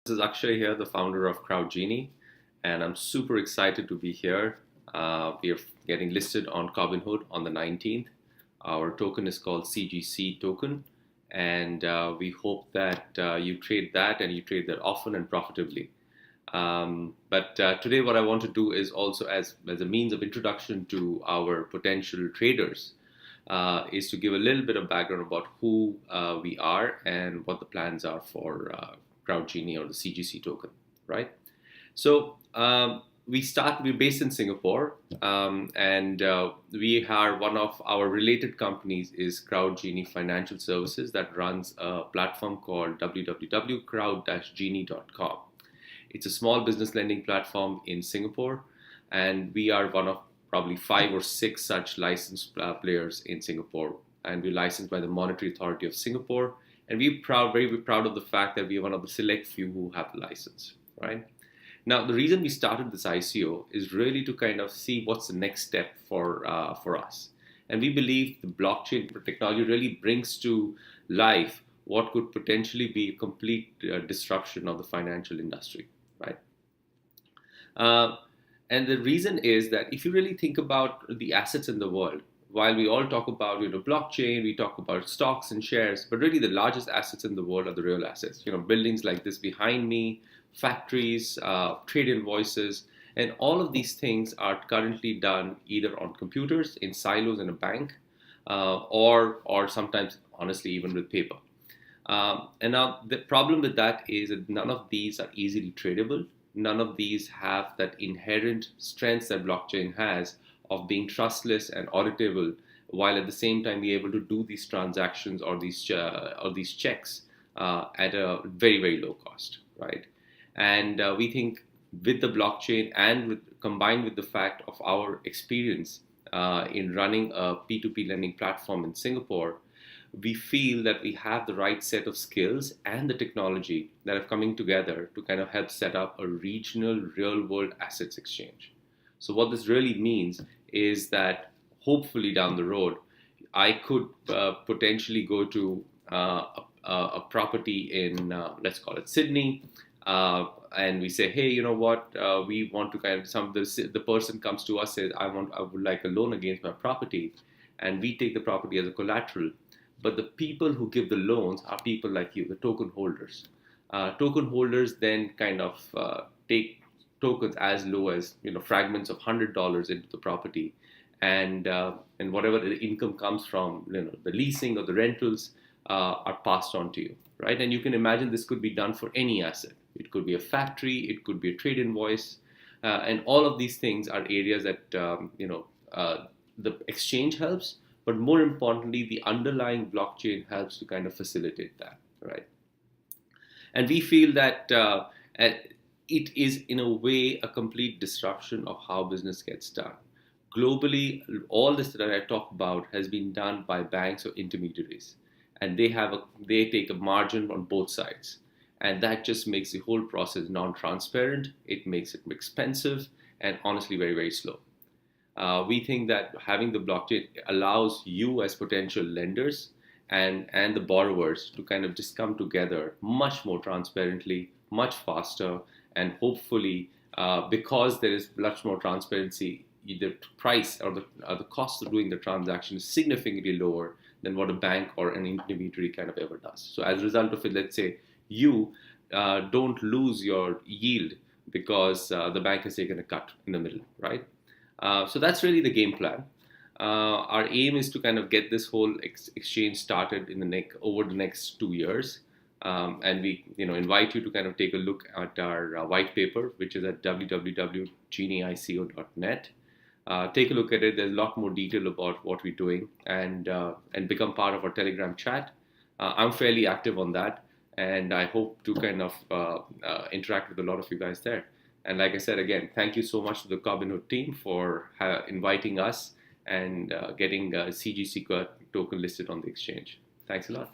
This is Akshay here, the founder of Crowd-Genie, and I'm super excited to be here. We are getting listed on Cobinhood on the 19th. Our token is called CGC token, and we hope that you trade that and you trade that often and profitably. But today, what I want to do is also, as a means of introduction to our potential traders, is to give a little bit of background about who we are and what the plans are for Crowd-Genie or the CGC token, right? So we're based in Singapore, and we are one of our related companies is Crowd-Genie Financial Services that runs a platform called www.crowd-genie.com. It's a small business lending platform in Singapore, and we are one of probably 5 or 6 such licensed players in Singapore, and we're licensed by the Monetary Authority of Singapore. And we're very proud of the fact that we're one of the select few who have the license, right? Now, the reason we started this ICO is really to kind of see what's the next step for us. And we believe the blockchain technology really brings to life what could potentially be a complete disruption of the financial industry, right? And the reason is that if you really think about the assets in the world, while we all talk about blockchain, we talk about stocks and shares, but really the largest assets in the world are the real assets. Buildings like this behind me, factories, trade invoices, and all of these things are currently done either on computers in silos in a bank, or sometimes honestly even with paper. And now the problem with that is that none of these are easily tradable. None of these have that inherent strengths that blockchain has of being trustless and auditable, while at the same time be able to do these transactions or these checks at a very, very low cost, right? And we think with the blockchain and combined with the fact of our experience in running a P2P lending platform in Singapore, we feel that we have the right set of skills and the technology that are coming together to kind of help set up a regional real-world assets exchange. So what this really means is that hopefully down the road, I could potentially go to a property in, let's call it Sydney, and we say, hey, you know what, we want to kind of, the person comes to us, says, I would like a loan against my property, and we take the property as a collateral. But the people who give the loans are people like you, the token holders. Token holders then kind of take tokens as low as fragments of $100 into the property, and whatever the income comes from the leasing or the rentals are passed on to you, right? And you can imagine this could be done for any asset. It could be a factory, it could be a trade invoice, and all of these things are areas that the exchange helps. But more importantly, the underlying blockchain helps to kind of facilitate that, right? And we feel that it is, in a way, a complete disruption of how business gets done. Globally, all this that I talk about has been done by banks or intermediaries, and they take a margin on both sides, and that just makes the whole process non-transparent. It makes it expensive and honestly very, very slow. We think that having the blockchain allows you as potential lenders and the borrowers to kind of just come together much more transparently, much faster, and hopefully because there is much more transparency, the price or the cost of doing the transaction is significantly lower than what a bank or an intermediary kind of ever does. So as a result of it, let's say you don't lose your yield because the bank has taken a cut in the middle, right? So that's really the game plan. Our aim is to kind of get this whole exchange started over the next 2 years, and we invite you to kind of take a look at our white paper, which is at www.genieico.net. Take a look at it. There's a lot more detail about what we're doing, and become part of our Telegram chat. I'm fairly active on that, and I hope to kind of interact with a lot of you guys there. And like I said, again, thank you so much to the Cobinhood team for inviting us and getting CGC token listed on the exchange. Thanks a lot.